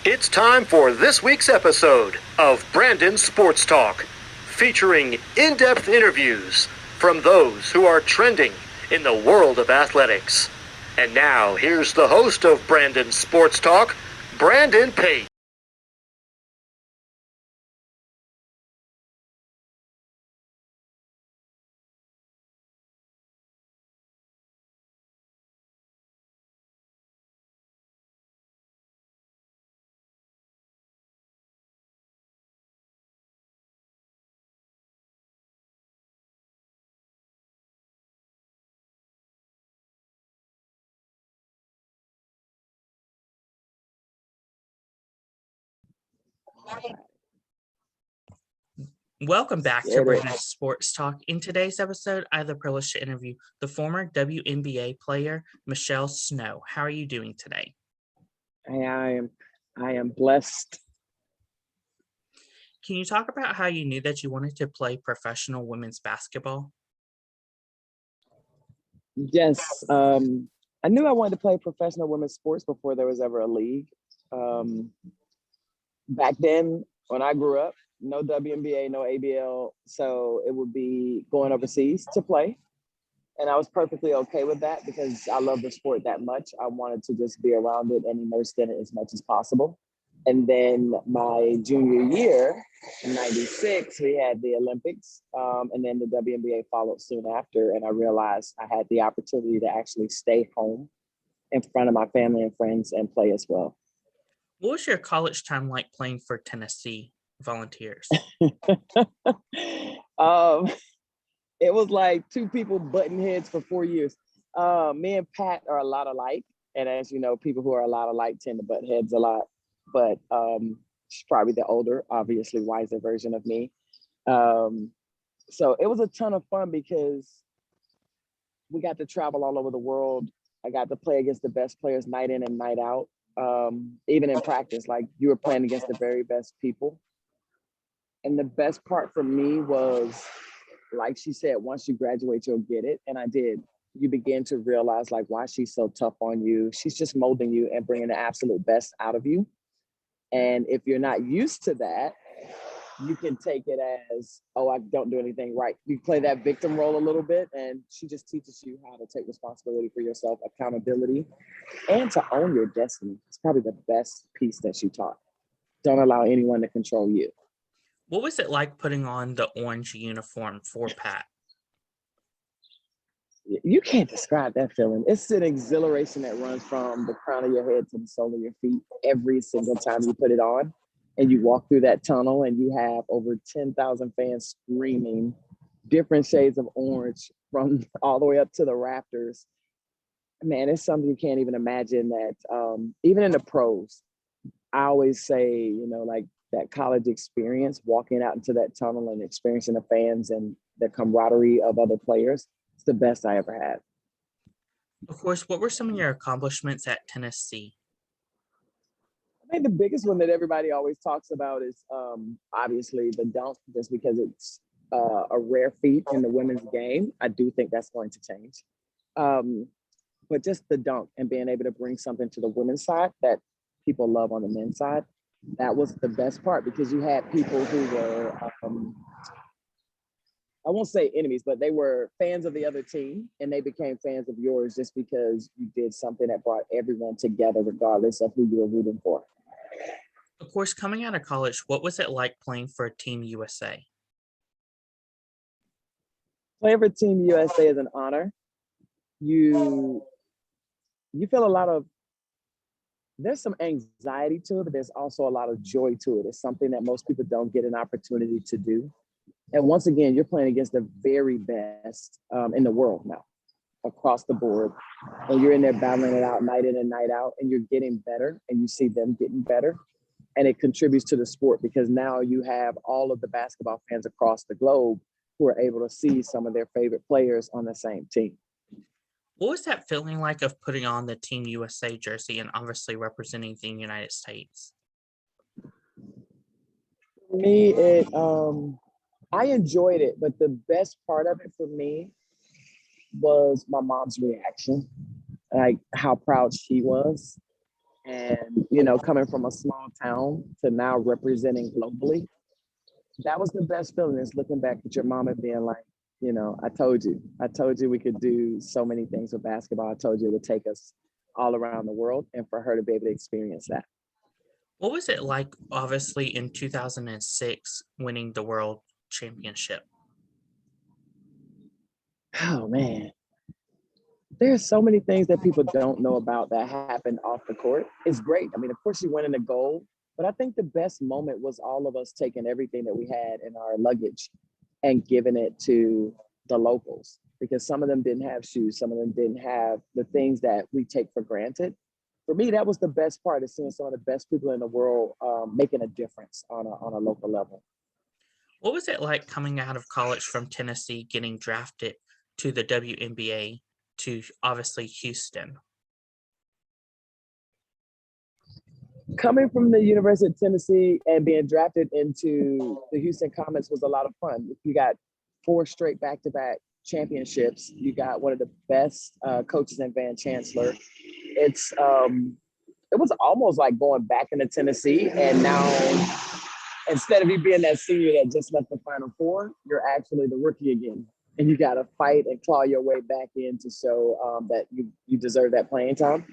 It's time for this week's episode of Brandon Sports Talk, featuring in-depth interviews from those who are trending in the world of athletics. And now, here's the host of Brandon Sports Talk, Brandon Pate. Welcome back to Brandon Sports Talk. In today's episode, I have the privilege to interview the former WNBA player, Michelle Snow. How are you doing today? I am blessed. Can you talk about how you knew that you wanted to play professional women's basketball? Yes, I knew I wanted to play professional women's sports before there was ever a league. Back then, when I grew up, no WNBA, no ABL, so it would be going overseas to play. And I was perfectly okay with that because I love the sport that much. I wanted to just be around it and immersed in it as much as possible. And then my junior year, in '96, we had the Olympics, and then the WNBA followed soon after. And I realized I had the opportunity to actually stay home in front of my family and friends and play as well. What was your college time like playing for Tennessee Volunteers? It was like two people butting heads for 4 years. Me and Pat are a lot alike. And as you know, people who are a lot alike tend to butt heads a lot. But she's probably the older, obviously wiser version of me. So it was a ton of fun because we got to travel all over the world. I got to play against the best players night in and night out. Even in practice, like you were playing against the very best people. And the best part for me was, like she said, once you graduate, you'll get it. And I did. You begin to realize like why she's so tough on you. She's just molding you and bringing the absolute best out of you. And if you're not used to that, you can take it as, oh, I don't do anything right. You play that victim role a little bit, and she just teaches you how to take responsibility for yourself, accountability, and to own your destiny. It's probably the best piece that she taught. Don't allow anyone to control you. What was it like putting on the orange uniform for Pat? You can't describe that feeling. It's an exhilaration that runs from the crown of your head to the sole of your feet every single time you put it on. And you walk through that tunnel and you have over 10,000 fans screaming different shades of orange from all the way up to the rafters. Man, it's something you can't even imagine that even in the pros, I always say, like that college experience, walking out into that tunnel and experiencing the fans and the camaraderie of other players, it's the best I ever had. Of course, what were some of your accomplishments at Tennessee? I think the biggest one that everybody always talks about is obviously the dunk, just because it's a rare feat in the women's game. I do think that's going to change. But just the dunk and being able to bring something to the women's side that people love on the men's side, that was the best part because you had people who were, I won't say enemies, but they were fans of the other team and they became fans of yours just because you did something that brought everyone together regardless of who you were rooting for. Of course, coming out of college, what was it like playing for Team USA? Playing for Team USA is an honor. You feel there's some anxiety to it, but there's also a lot of joy to it. It's something that most people don't get an opportunity to do. And once again, you're playing against the very best in the world now, across the board. And you're in there battling it out night in and night out, and you're getting better, and you see them getting better. And it contributes to the sport because now you have all of the basketball fans across the globe who are able to see some of their favorite players on the same team. What was that feeling like of putting on the Team USA jersey and obviously representing the United States? For me, I enjoyed it, but the best part of it for me was my mom's reaction, like how proud she was. And, coming from a small town to now representing globally, that was the best feeling, is looking back at your mama being like, I told you we could do so many things with basketball. I told you it would take us all around the world, and for her to be able to experience that. What was it like, obviously, in 2006, winning the world championship? Oh, man. There's so many things that people don't know about that happened off the court. It's great. I mean, of course, you winning the gold, but I think the best moment was all of us taking everything that we had in our luggage and giving it to the locals, because some of them didn't have shoes. Some of them didn't have the things that we take for granted. For me, that was the best part, of seeing some of the best people in the world making a difference on a local level. What was it like coming out of college from Tennessee, getting drafted to the WNBA, to obviously Houston? Coming from the University of Tennessee and being drafted into the Houston Comets was a lot of fun. You got 4 straight back-to-back championships. You got one of the best coaches in Van Chancellor. It was almost like going back into Tennessee, and now instead of you being that senior that just left the Final Four, you're actually the rookie again, and you got to fight and claw your way back in to show that you deserve that playing time.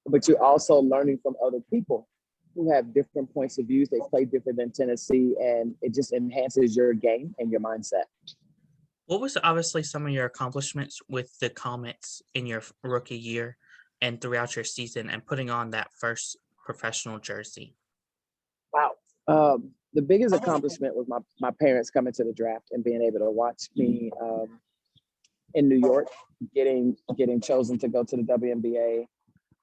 But you're also learning from other people who have different points of views. They play different than Tennessee, and it just enhances your game and your mindset. What was obviously some of your accomplishments with the Comets in your rookie year and throughout your season, and putting on that first professional jersey? Wow. The biggest accomplishment was my parents coming to the draft and being able to watch me in New York, getting chosen to go to the WNBA.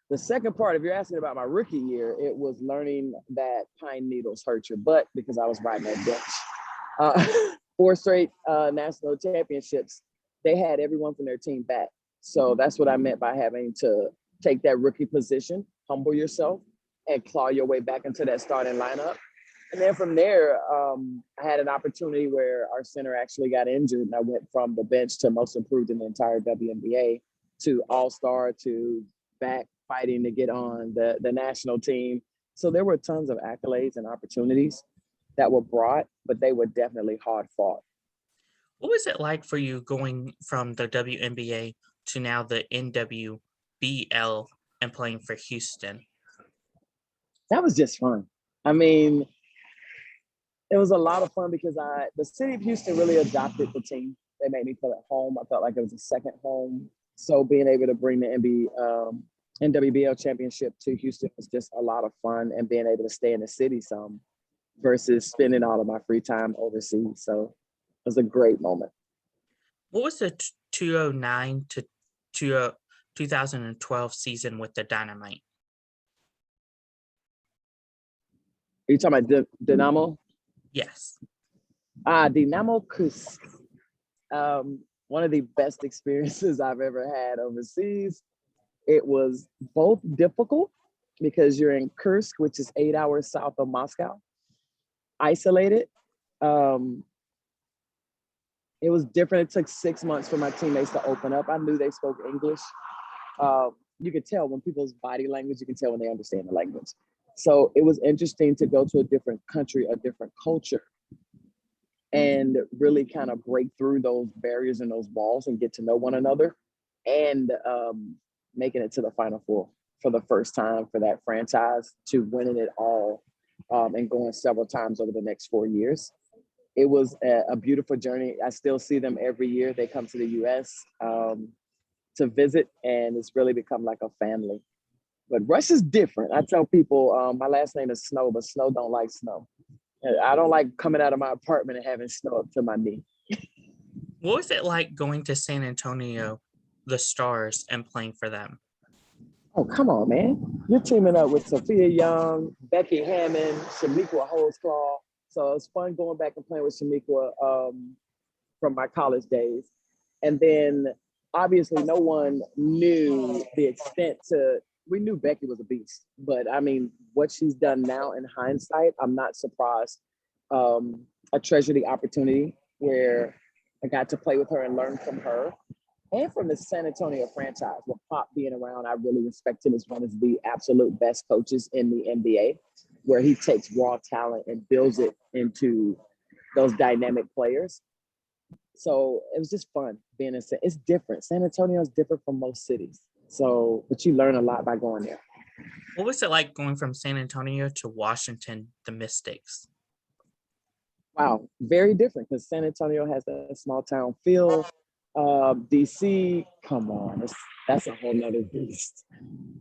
The second part, if you're asking about my rookie year, it was learning that pine needles hurt your butt, because I was riding that bench. 4 straight national championships, they had everyone from their team back. So that's what I meant by having to take that rookie position, humble yourself, and claw your way back into that starting lineup. And then from there, I had an opportunity where our center actually got injured, and I went from the bench to most improved in the entire WNBA to all-star to back fighting to get on the national team. So there were tons of accolades and opportunities that were brought, but they were definitely hard fought. What was it like for you going from the WNBA to now the NWBL and playing for Houston? That was just fun. I mean, it was a lot of fun because the city of Houston really adopted the team. They made me feel at home. I felt like it was a second home. So being able to bring the NWBL championship to Houston was just a lot of fun, and being able to stay in the city some versus spending all of my free time overseas. So it was a great moment. What was the 2009 to 2012 season with the Dynamite? Are you talking about Dynamo? Yes. Dynamo Krusk. One of the best experiences I've ever had overseas. It was both difficult because you're in Kursk, which is 8 hours south of Moscow, isolated. It was different. It took 6 months for my teammates to open up. I knew they spoke English. You could tell when people's body language, you can tell when they understand the language. So it was interesting to go to a different country, a different culture, and really kind of break through those barriers and those walls and get to know one another, and making it to the Final Four for the first time for that franchise, to winning it all and going several times over the next 4 years. It was a beautiful journey. I still see them every year. They come to the US to visit, and it's really become like a family. But Russia's different. I tell people my last name is Snow, but Snow don't like snow. I don't like coming out of my apartment and having snow up to my knee. What was it like going to San Antonio, the Stars, and playing for them? Oh, come on, man. You're teaming up with Sophia Young, Becky Hammond, Shamiqua Holdsclaw. So it's fun going back and playing with Shamiqua from my college days. And then obviously no one knew the extent we knew Becky was a beast, but I mean, what she's done now in hindsight, I'm not surprised. I treasure the opportunity where I got to play with her and learn from her. and from the San Antonio franchise, with Pop being around, I really respect him as one of the absolute best coaches in the NBA, where he takes raw talent and builds it into those dynamic players. So it was just fun being in. It's different. San Antonio is different from most cities. So, but you learn a lot by going there. What was it like going from San Antonio to Washington, the Mystics? Wow, very different because San Antonio has a small town feel. DC, come on, that's a whole nother beast.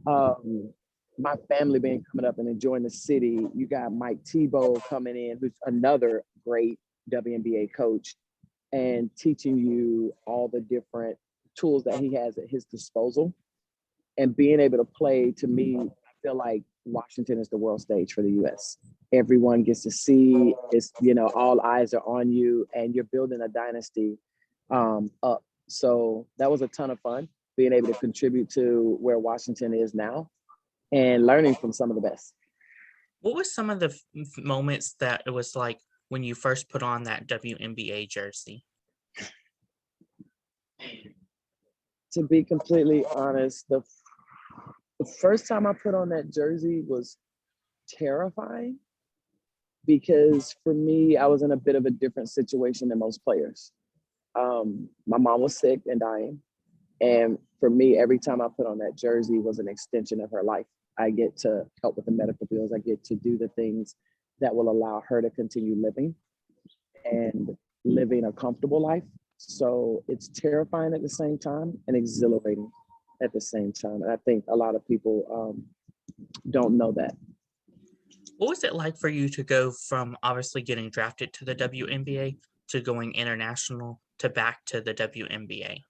My family being coming up and enjoying the city. You got Mike Tebow coming in, who's another great WNBA coach, and teaching you all the different tools that he has at his disposal. And being able to play, to me, I feel like Washington is the world stage for the US. Everyone gets to see, it's, all eyes are on you, and you're building a dynasty up. So that was a ton of fun, being able to contribute to where Washington is now and learning from some of the best. What was some of the moments that it was like when you first put on that WNBA jersey? To be completely honest, the first time I put on that jersey was terrifying because for me, I was in a bit of a different situation than most players. My mom was sick and dying. And for me, every time I put on that jersey was an extension of her life. I get to help with the medical bills. I get to do the things that will allow her to continue living and living a comfortable life. So it's terrifying at the same time and exhilarating at the same time. And I think a lot of people don't know that. What was it like for you to go from obviously getting drafted to the WNBA to going international to back to the WNBA?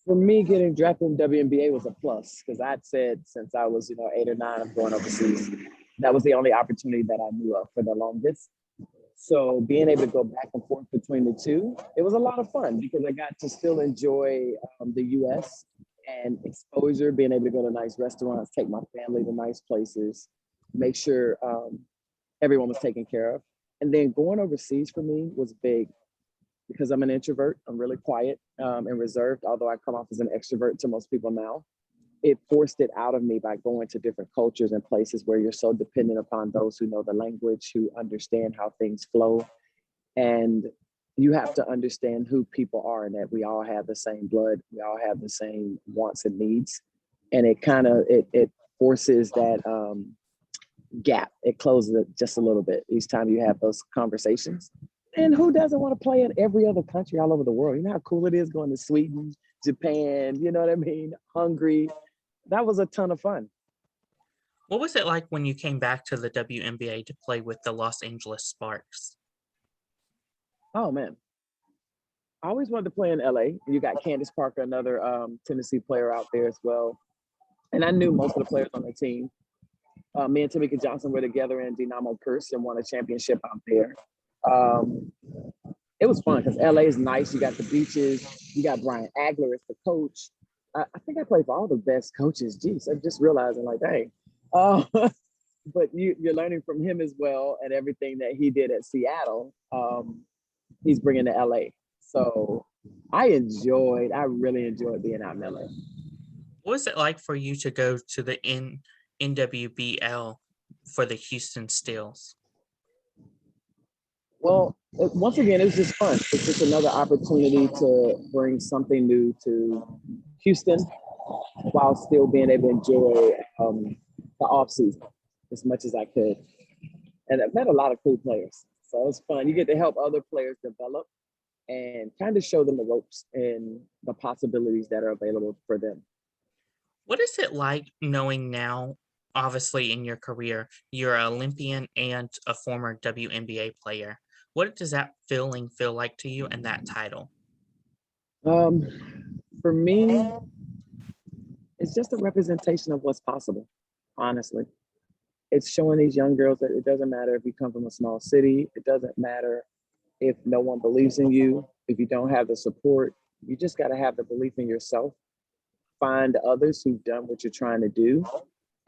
For me, getting drafted in WNBA was a plus because I'd said since I was, 8 or 9, I'm going overseas. That was the only opportunity that I knew of for the longest. So being able to go back and forth between the two, it was a lot of fun because I got to still enjoy the US and exposure, being able to go to nice restaurants, take my family to nice places, make sure everyone was taken care of. And then going overseas for me was big because I'm an introvert. I'm really quiet and reserved, although I come off as an extrovert to most people now. It forced it out of me by going to different cultures and places where you're so dependent upon those who know the language, who understand how things flow. And you have to understand who people are and that we all have the same blood. We all have the same wants and needs. And it kind of, it forces that gap. It closes it just a little bit each time you have those conversations. And who doesn't want to play in every other country all over the world? You know how cool it is going to Sweden, Japan, you know what I mean? Hungary. That was a ton of fun. What was it like when you came back to the WNBA to play with the Los Angeles Sparks? Oh, man. I always wanted to play in LA. You got Candace Parker, another Tennessee player out there as well. And I knew most of the players on the team. Me and Tamika Johnson were together in Dynamo Krusk and won a championship out there. It was fun because LA is nice. You got the beaches. You got Brian Agler as the coach. I think I played for all the best coaches. Geez, I'm just realizing like, dang. But you're learning from him as well and everything that he did at Seattle. He's bringing to LA. So I really enjoyed being out in LA. What was it like for you to go to the NWBL for the Houston Steels? Well, once again, it was just fun. It's just another opportunity to bring something new to Houston while still being able to enjoy the off season as much as I could. And I've met a lot of cool players. So it's fun. You get to help other players develop and kind of show them the ropes and the possibilities that are available for them. What is it like knowing now, obviously in your career, you're an Olympian and a former WNBA player? What does that feeling feel like to you and that title? For me, it's just a representation of what's possible, honestly. It's showing these young girls that it doesn't matter if you come from a small city. It doesn't matter if no one believes in you, if you don't have the support. You just got to have the belief in yourself. Find others who've done what you're trying to do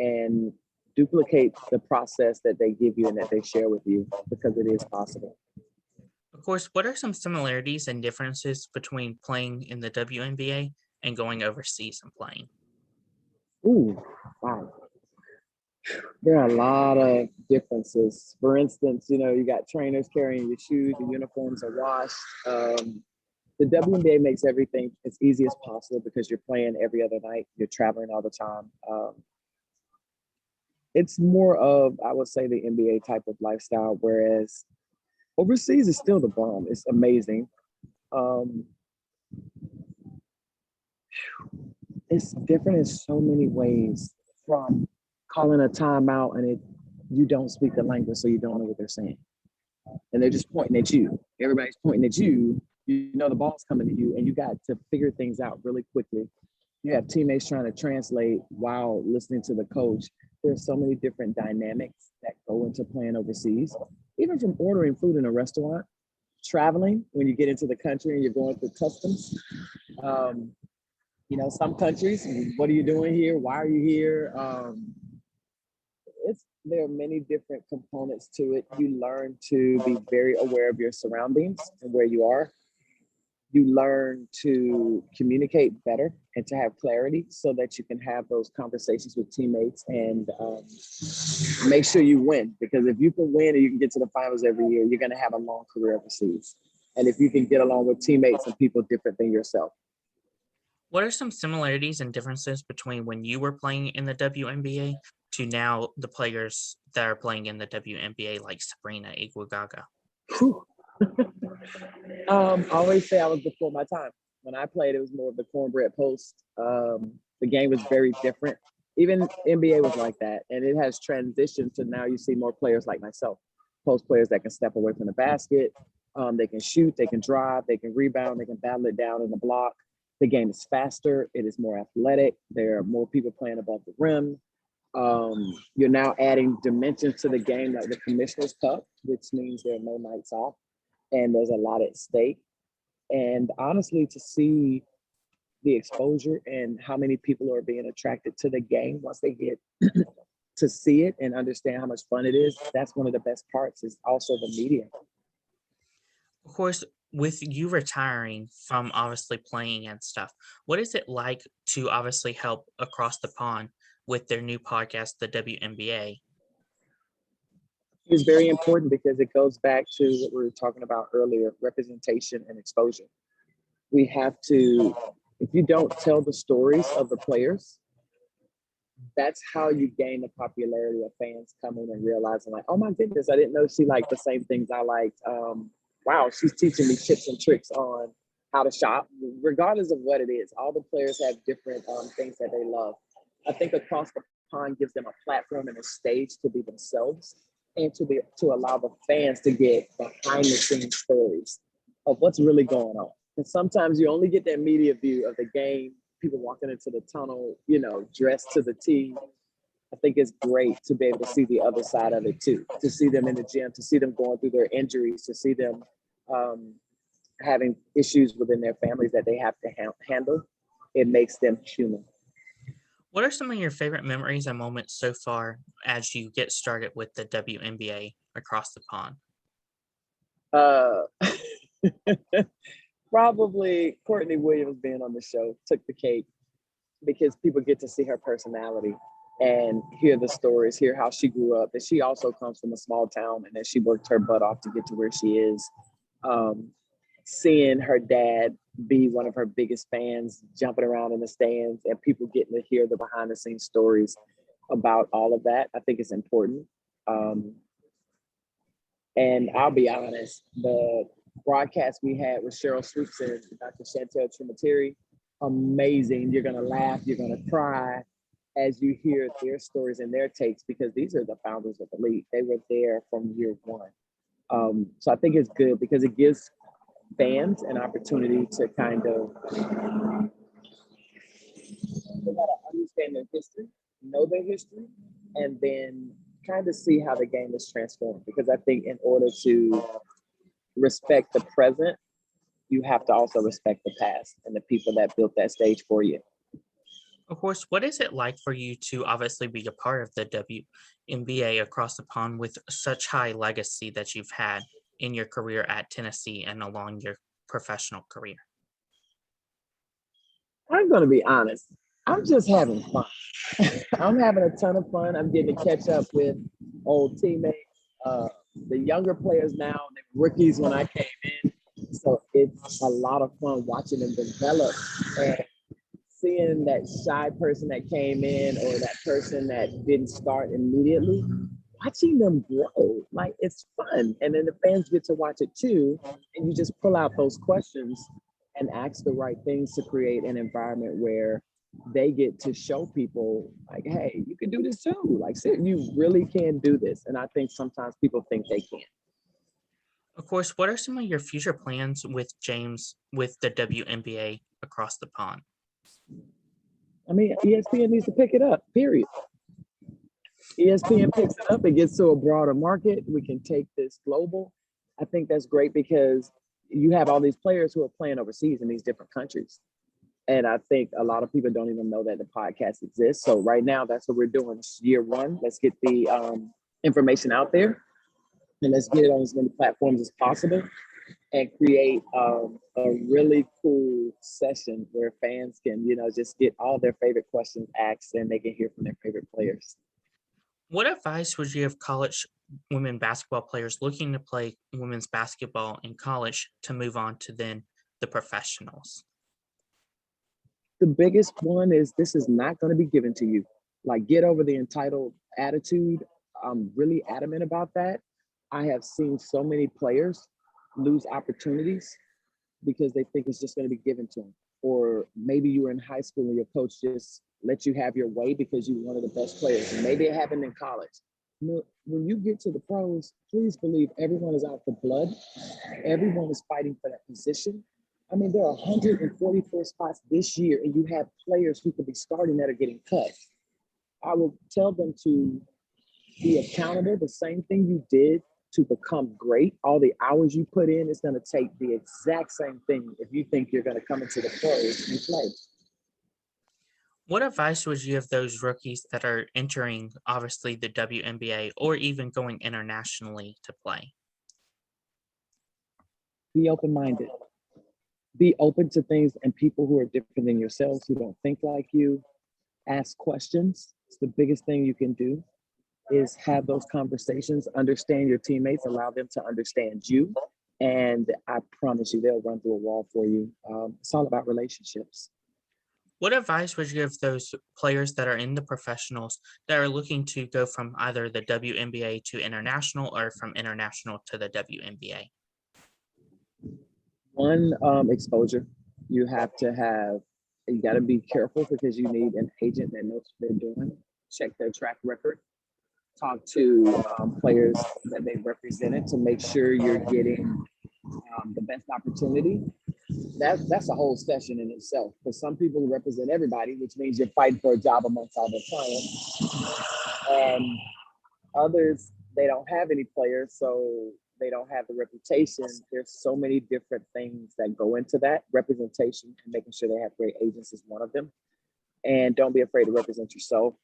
and duplicate the process that they give you and that they share with you because it is possible. Of course, what are some similarities and differences between playing in the WNBA and going overseas and playing? Ooh, wow. There are a lot of differences. For instance, you got trainers carrying your shoes, the uniforms are washed. The WNBA makes everything as easy as possible because you're playing every other night. You're traveling all the time. It's more of, I would say, the NBA type of lifestyle, whereas overseas is still the bomb. It's amazing. Um, it's different in so many ways, from calling a timeout and you don't speak the language, so you don't know what they're saying. And they're just pointing at you. Everybody's pointing at you. The ball's coming to you, and you got to figure things out really quickly. You have teammates trying to translate while listening to the coach. There's so many different dynamics that go into playing overseas, even from ordering food in a restaurant, traveling when you get into the country and you're going through customs. Some countries, what are you doing here? Why are you here? There are many different components to it. You learn to be very aware of your surroundings and where you are. You learn to communicate better and to have clarity so that you can have those conversations with teammates and make sure you win. Because if you can win and you can get to the finals every year, you're going to have a long career overseas. And if you can get along with teammates and people different than yourself. What are some similarities and differences between when you were playing in the WNBA to now the players that are playing in the WNBA, like Sabrina Iguodala? I always say I was before my time. When I played, it was more of the cornbread post. The game was very different. Even NBA was like that. And it has transitioned to now you see more players like myself, post players that can step away from the basket. They can shoot, they can drive, they can rebound, they can battle it down in the block. The game is faster. It is more athletic. There are more people playing above the rim. You're now adding dimensions to the game, like the Commissioner's Cup, which means there are no nights off and there's a lot at stake. And honestly, to see the exposure and how many people are being attracted to the game once they get to see it and understand how much fun it is, that's one of the best parts, is also the media. Of course, with you retiring from obviously playing and stuff, what is it like to obviously help Across the Pond with their new podcast, the WNBA? It's very important because it goes back to what we were talking about earlier, representation and exposure. We have to, if you don't tell the stories of the players, that's how you gain the popularity of fans coming and realizing like, oh my goodness, I didn't know she liked the same things I liked. Wow, she's teaching me tips and tricks on how to shop, regardless of what it is. All the players have different things that they love. I think Across the Pond gives them a platform and a stage to be themselves and to allow the fans to get behind the scenes stories of what's really going on. And sometimes you only get that media view of the game, people walking into the tunnel, dressed to the T. I think it's great to be able to see the other side of it too, to see them in the gym, to see them going through their injuries, to see them having issues within their families that they have to handle. It makes them human. What are some of your favorite memories and moments so far as you get started with the WNBA Across the Pond? Probably Courtney Williams being on the show took the cake because people get to see her personality and hear the stories, hear how she grew up. And she also comes from a small town and that she worked her butt off to get to where she is. Seeing her dad be one of her biggest fans, jumping around in the stands, and people getting to hear the behind the scenes stories about all of that, I think is important. And I'll be honest, the broadcast we had with Cheryl Swoops and Dr. Chantel Trimateri, amazing. You're going to laugh, you're going to cry as you hear their stories and their takes, because these are the founders of the league. They were there from year one. So I think it's good because it gives fans an opportunity to kind of understand their history, know their history, and then kind of see how the game is transformed. Because I think in order to respect the present, you have to also respect the past and the people that built that stage for you. Of course, what is it like for you to obviously be a part of the WNBA Across the Pond with such high legacy that you've had in your career at Tennessee and along your professional career? I'm going to be honest. I'm just having fun. I'm having a ton of fun. I'm getting to catch up with old teammates. The younger players now, they were rookies when I came in. So it's a lot of fun watching them develop and seeing that shy person that came in or that person that didn't start immediately, watching them grow. Like, it's fun. And then the fans get to watch it too. And you just pull out those questions and ask the right things to create an environment where they get to show people like, hey, you can do this too. Like, you really can do this. And I think sometimes people think they can't. Of course, what are some of your future plans with James with the WNBA across the pond? I mean, ESPN needs to pick it up, period. ESPN picks it up, it gets to a broader market. We can take this global. I think that's great because you have all these players who are playing overseas in these different countries. And I think a lot of people don't even know that the podcast exists. So right now, that's what we're doing. Year one, let's get the information out there and let's get it on as many platforms as possible and create a really cool session where fans can, just get all their favorite questions asked and they can hear from their favorite players. What advice would you give college women basketball players looking to play women's basketball in college to move on to then the professionals? The biggest one is this is not going to be given to you. Like, get over the entitled attitude. I'm really adamant about that. I have seen so many players lose opportunities because they think it's just going to be given to them. Or maybe you were in high school and your coach just let you have your way because you were one of the best players. And maybe it happened in college. When you get to the pros, please believe everyone is out for blood. Everyone is fighting for that position. I mean, there are 144 spots this year, and you have players who could be starting that are getting cut. I will tell them to be accountable. The same thing you did to become great, all the hours you put in is going to take the exact same thing if you think you're going to come into the pros and play. What advice would you give those rookies that are entering, obviously, the WNBA or even going internationally to play? Be open-minded. Be open to things and people who are different than yourselves, who don't think like you. Ask questions. It's the biggest thing you can do is have those conversations, understand your teammates, allow them to understand you. And I promise you, they'll run through a wall for you. It's all about relationships. What advice would you give those players that are in the professionals that are looking to go from either the WNBA to international or from international to the WNBA? One, exposure. You got to be careful because you need an agent that knows what they're doing. Check their track record. Talk to players that they've represented to make sure you're getting the best opportunity. That's a whole session in itself. Because some people represent everybody, which means you're fighting for a job amongst all their clients. And others, they don't have any players, so they don't have the reputation. There's so many different things that go into that. Representation and making sure they have great agents is one of them. And don't be afraid to represent yourself.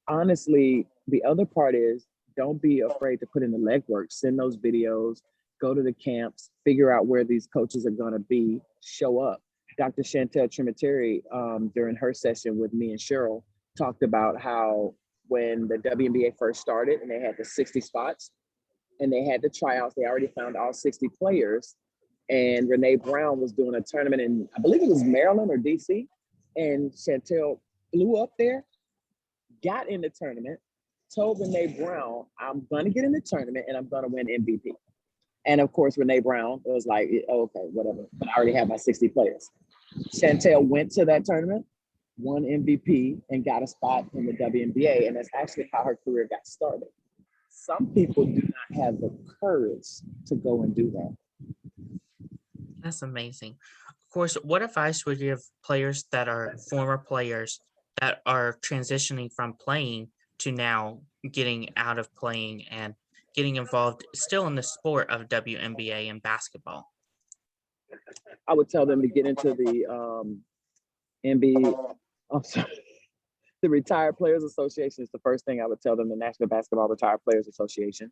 Honestly, the other part is don't be afraid to put in the legwork. Send those videos, go to the camps, figure out where these coaches are going to be, show up. Dr. Chantel Tremateri, during her session with me and Cheryl, talked about how when the WNBA first started and they had the 60 spots and they had the tryouts, they already found all 60 players. And Renee Brown was doing a tournament in, I believe it was Maryland or DC. And Chantel flew up there, got in the tournament, told Renee Brown, I'm going to get in the tournament and I'm going to win MVP. And of course, Renee Brown was like, oh, okay, whatever. But I already have my 60 players. Chantel went to that tournament, won MVP, and got a spot in the WNBA. And that's actually how her career got started. Some people do not have the courage to go and do that. That's amazing. Of course, what advice would you give players that are former players that are transitioning from playing to now getting out of playing and getting involved still in the sport of WNBA and basketball? I would tell them to get into the the Retired Players Association is the first thing I would tell them, the National Basketball Retired Players Association.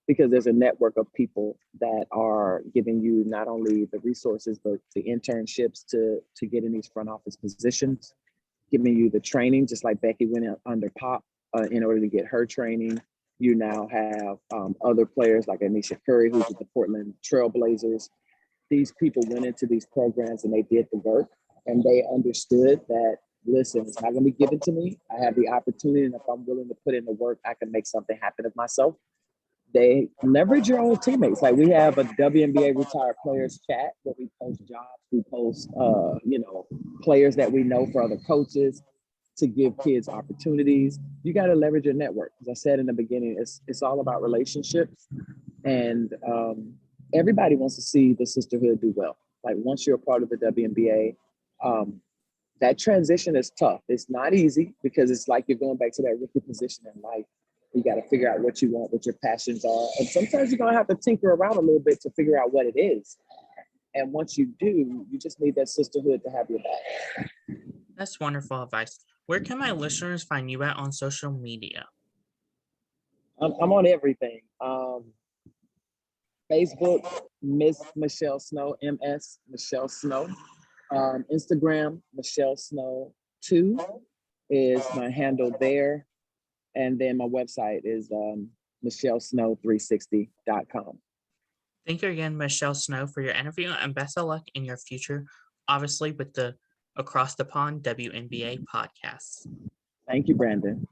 because there's a network of people that are giving you not only the resources, but the internships to get in these front office positions, giving you the training, just like Becky went under Pop in order to get her training. You now have other players like Anisha Curry, who's with the Portland Trailblazers. These people went into these programs and they did the work, and they understood that, listen, it's not going to be given to me. I have the opportunity, and if I'm willing to put in the work, I can make something happen of myself. They leverage your own teammates. Like, we have a WNBA retired players chat where we post jobs, we post, players that we know for other coaches to give kids opportunities. You got to leverage your network. As I said in the beginning, it's all about relationships, and everybody wants to see the sisterhood do well. Like, once you're a part of the WNBA, that transition is tough. It's not easy because it's like you're going back to that rookie position in life. You got to figure out what you want, what your passions are. And sometimes you're going to have to tinker around a little bit to figure out what it is. And once you do, you just need that sisterhood to have your back. That's wonderful advice. Where can my listeners find you at on social media? I'm on everything. Facebook, Miss Michelle Snow, MS Michelle Snow. Instagram, Michelle Snow 2 is my handle there. And then my website is michellesnow360.com. Thank you again, Michelle Snow, for your interview, and best of luck in your future, obviously, with the Across the Pond WNBA podcast. Thank you, Brandon.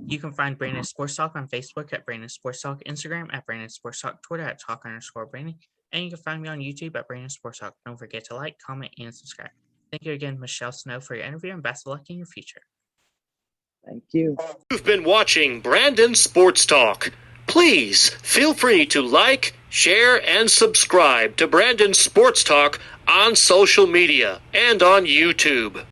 You can find Brandon Sports Talk on Facebook at Brandon Sports Talk, Instagram at Brandon Sports Talk, Twitter at Talk_Brandon, and you can find me on YouTube at Brandon Sports Talk. Don't forget to like, comment, and subscribe. Thank you again, Michelle Snow, for your interview, and best of luck in your future. Thank you. You've been watching Brandon Sports Talk. Please feel free to like, share, and subscribe to Brandon Sports Talk on social media and on YouTube.